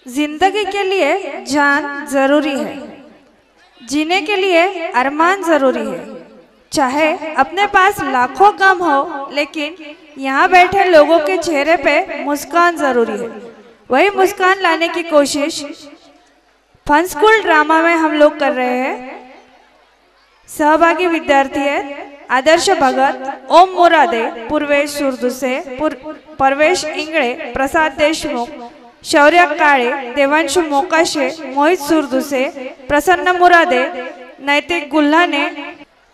जिंदगी के लिए जान जरूरी है, जीने के लिए अरमान जरूरी है। चाहे अपने पास लाखों कम हो, लेकिन यहाँ बैठे लोगों के चेहरे पे मुस्कान जरूरी है। वही मुस्कान लाने की कोशिश फन स्कूल ड्रामा में हम लोग कर रहे हैं। सहभागी विद्यार्थी है आदर्श भगत, ओम मुरादे, पूर्वेश सुरदुसे, परवेश इंगळे, प्रसाद देशमुख, शौर्य काळे, देवांशु मोकाशे, मोहित सुरदुसे, प्रसन्न मुरादे, नैतिक गुल्हाने,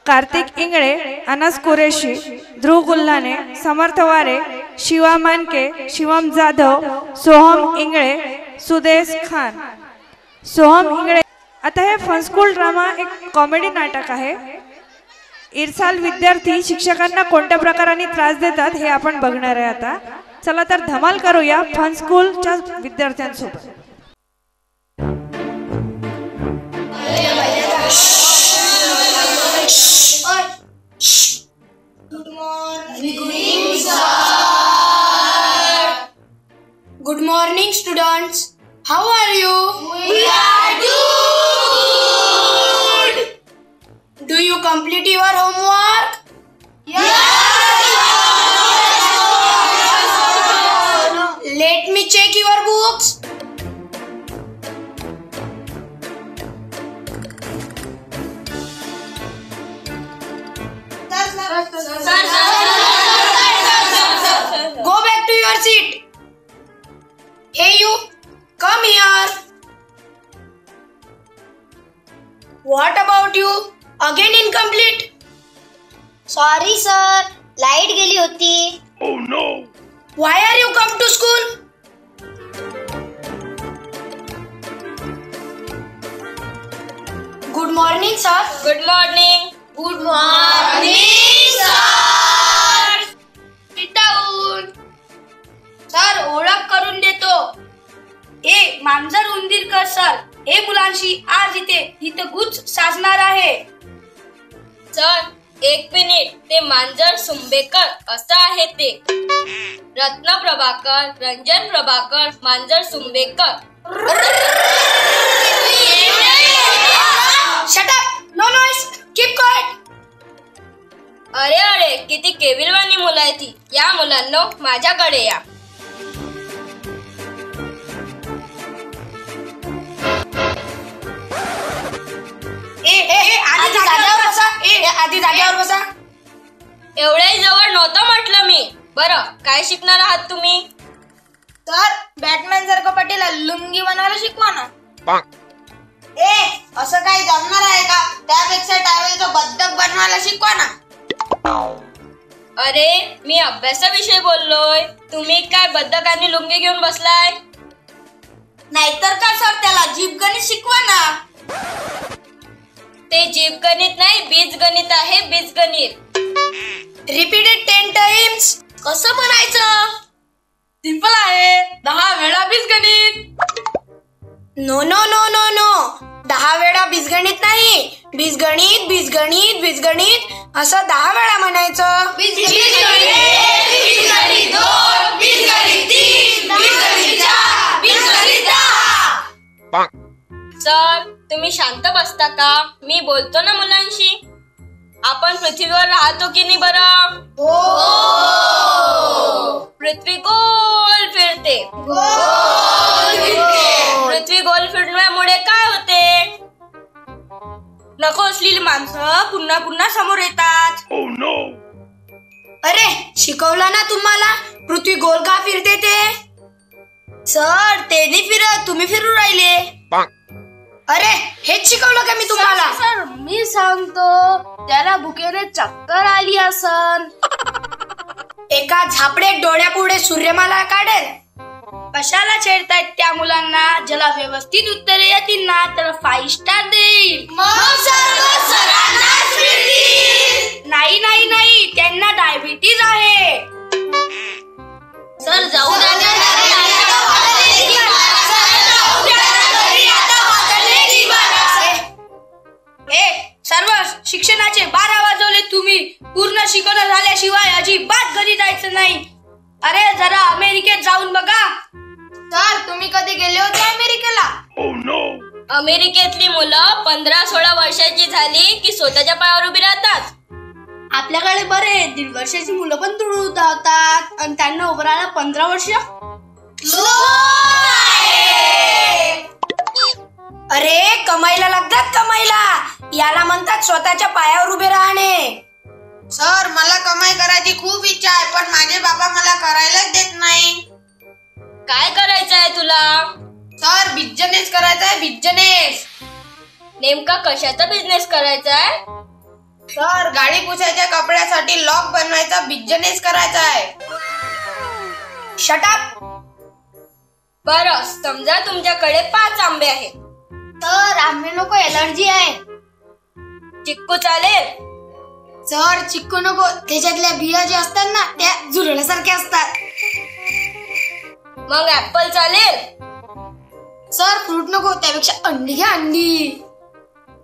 कार्तिक इंगळे, अनस कुरेशी, ध्रुव गुल्हाने, समर्थ वारे, शिवा मानके, शिवम जाधव, सोहम इंगळे, सुदेश खान, सोहम इंगळे। आता हे फन स्कूल ड्रामा एक कॉमेडी नाटक आहे। इरसाल विद्यार्थी शिक्षकांना कोणत्या प्रकाराने त्रास देतात हे आपण बघणार आहे आता। चला तर धमाल करूया फन स्कूलच्या विद्यार्थ्यांसोबत। Good morning, students. How are you? We are good. Do you complete your homework? Yes. Let me check your books. Go back to your seat. Hey you, come here. What about you? Again incomplete? Sorry sir, light गेली होती. Oh no. Why are you come to school? Good morning sir. Good morning. Good morning sir. Sit down. Sir ओळख करून देतो. ए मांजर उंदीरकर sir, ए मुलांशी आज इथे गुच्छ साजणार आहे. सर एक मिनिट, ते मांजर सुंबेकर असं आहे ते. रत्न प्रभाकर, रंजन प्रभाकर, मांजर सुंबेकर. Shut up! No noise! Keep quiet! अरे अरे किती केविलवाणी मुलं आहे ती. या मुलांनो माझ्याकडे या. आधी जागेवर बसा. एवढ्याही जवळ नव्हतं म्हटलं मी. बरं काय शिकणार आहात तुम्ही? सर बॅटमॅन सारखं पाटीला लुंगी बनवायला शिकवा ना. असं काही जमणार आहे का? त्यापेक्षा टावेलचं बदक बनवायला शिकवा ना. अरे मी अभ्यासाविषयी बोललोय, तुम्ही काय बदक आणि लुंगी घेऊन बसलाय? नाहीतर का सर, त्याला जीवगणित शिकवा ना. ते जीवगणित नाही, बीजगणित आहे, बीजगणित. Repeat it 10 times. कसं म्हणायचं? सिंपल आहे, 10 वेळा बीजगणित. No no no no no, 10 वेळा बीजगणित नाही, बीजगणित बीजगणित बीजगणित असं 10 वेळा म्हणायचं. बीजगणित 1, बीजगणित 2, बीजगणित 3, बीजगणित 4, बीजगणित 10. सर तुम्ही शांत बसता का? मी बोलतो ना मुलांशी. आपण पृथ्वीवर राहतो की नाही बरं? पृथ्वी गोल फिरते. पृथ्वी गोल फिरण्यामुळे काय होते? नको असलेली माणसं पुन्हा पुन्हा समोर येतात. Oh no. अरे शिकवलं ना तुम्हाला पृथ्वी गोल का फिरते ते? सर ते नाही फिरत, तुम्ही फिरू राहिले. अरे हेच शिकवलं का मी तुम्हाला? सर मी सांगतो, त्याला भुकेने चक्कर आली असन. एका झापडेत डोळ्यापुढे सूर्यमाला काढेल. कशाला छेडतायत त्या मुलांना? ज्याला व्यवस्थित उत्तरे येतील ना तर 5 स्टार देईल. नाही नाही नाही, त्यांना डायबिटीज आहे. सर जाऊ द्या. सर्व शिक्षणाचे 12 वाजवले तुम्ही. पूर्ण शिकवणं झाल्याशिवाय अजिबात घरी जायचं नाही. अरे जरा अमेरिकेत जाऊन बघा. सर तुम्ही कधी गेले होते अमेरिकेतली मुलं 15-16 वर्षाची झाली की स्वतःच्या पायावर उभी राहतात. आपल्याकडे बरे 1.5 वर्षाची मुलं पण तुडू धावतात आणि त्यांना उभं राहायला 15 वर्ष. अरे कमाईला लागतात कमाईला, याला म्हणतात स्वतःच्या पायावर उभे राहणे. सर, मला कमाई करायची खूप इच्छा आहे, पण माझे बाबा मला करायलाच देत नाही. काय करायचं आहे तुला? सर, बिझनेस करायचा आहे, बिझनेस. नेमका कशाचा बिझनेस करायचा आहे? सर, गाडी पुसायच्या कपड्यासाठी लॉक बनवायचा बिझनेस करायचा आहे. Shut up. बरं, समजा तुमच्याकडे 5 आंबे आहेत. तर आंबे नको, एलर्जी आहे. चिक्कू चालेल? सर चिक्कू नको, त्याच्यातल्या बिया ज्या असतात ना त्या झुरळासारख्या असतात. मग ऍपल चालेल? सर फ्रूट नको, त्यापेक्षा अंडी घ्या, अंडी.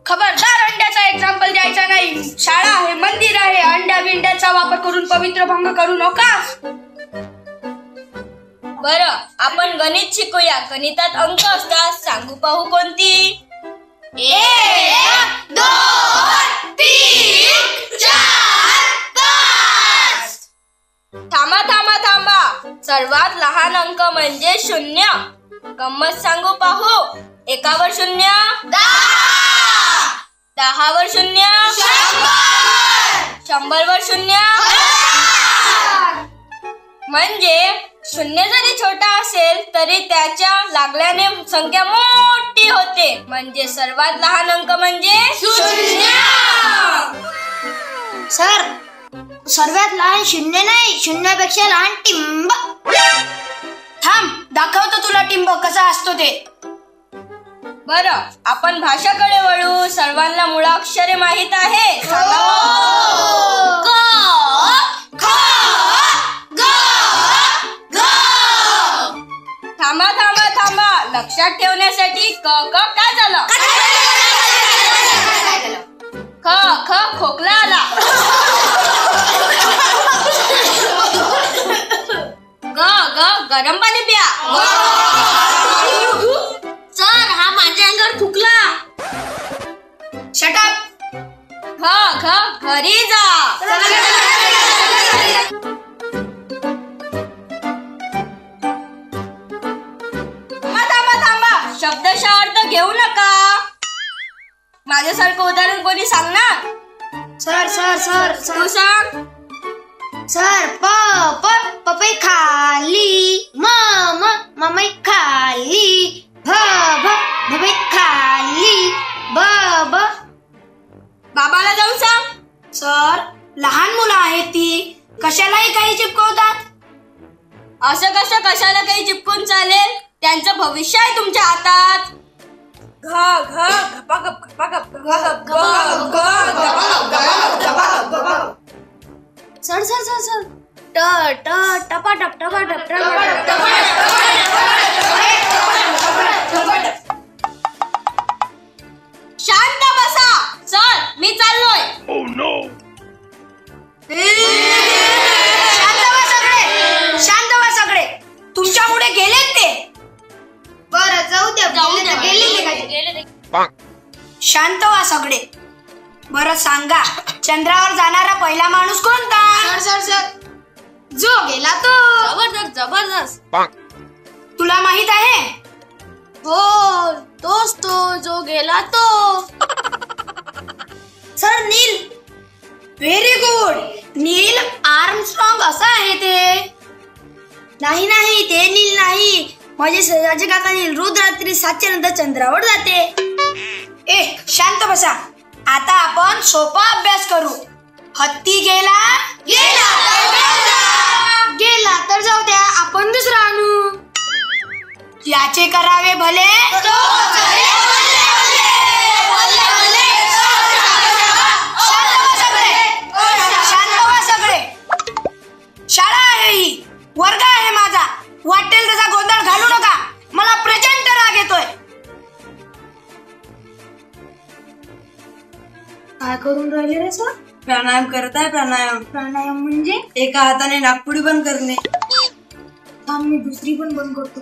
खबरदार, अंड्याचा एक्झाम्पल द्यायचा नाही. शाळा आहे, मंदिर आहे, अंड्या बिंड्याचा वापर करून पवित्र भंग करू नका. बरं, आपण गणित शिकूया. गणितात अंक असतात, सांगू पाहू कोणती? 1, 2, 3, 4, 5. थांबा थांबा थांबा. सर्वात लहान अंक म्हणजे 0. गंमत सांगू पाहू. 1 वर 0, 10. 10 वर 0, 100 वर 0. म्हणजे 0 जरी छोटा असेल तरी त्याच्या लागल्याने संख्या मोठी होते. म्हणजे सर्वात लहान अंक म्हणजे 0. सर सर्वात लहान 0 नाही, 0पेक्षा लहान टिंब. थांब, दाखवतो तुला टिंब कसा असतो ते. बरं, आपण भाषाकडे वळू. सर्वांना मुळाक्षरे माहित आहे? थांबा थांबा थांबा. लक्षात ठेवण्यासाठी क क काय झालं? ख ख खोकला आला. ग ग गरम पाणी प्या. सर, हा माझ्या अंगावर थुकला. Shut up. घ घ घरी जा. थांबा थांबा. शब्दशः अर्थ घेऊ नका. माझ्यासारखं उदाहरण कोणी सांगणार? सर सर सर तू सांग. सर पपई खाली, ममई खाली, भपई खाली, बाबाला जाऊन सांग. सर लहान मुलं आहेत ती, कशालाही काही चिपकवतात. असं कसं कशाला काही चिपकून चालेल? त्यांचं भविष्य आहे तुमच्या हातात. घ घ गपागप गपागप गपागप गपागप. सर सर सर सर ट ट टपाटप टपाटप टपाटप. शांत बसा. सर मी चाललोय. शांत व्हा सगळे. तुमच्यामुळे गेलेत ते. बरं, जाऊ द्या. गेले. शांत व्हा सगळे. बरं सांगा, चंद्रावर जाणारा पहिला माणूस कोणता? सर सर सर जो गेला तो. जबरदस्त जबरदस्त. तुला माहित आहे? हो, तोच तो जो गेला तो. Sir Neil. Very good. Neil Armstrong असं आहे ते. नाही ते नील नाही. माझे सहजाचे काका नील रोज रात्री 7च्या नंतर चंद्रावर जाते. शांत बसा. आता आपण सोपा अभ्यास करू. हत्ती गेला तर जाऊ द्या, आपण दुसरा आणू. याचे करावे भले, शांत व्हा सगळे. शाळा आहे ही, वर्ग आहे माझा. वाटेल तसा गोंधळ घालू नका. मला प्रचंड राग येतोय. काय करून राहिले रे सर? प्राणायाम करत आहे. प्राणायाम म्हणजे? एका हाताने नाकपुडी बंद करणे. थांब, मी दुसरी पण बंद करतो.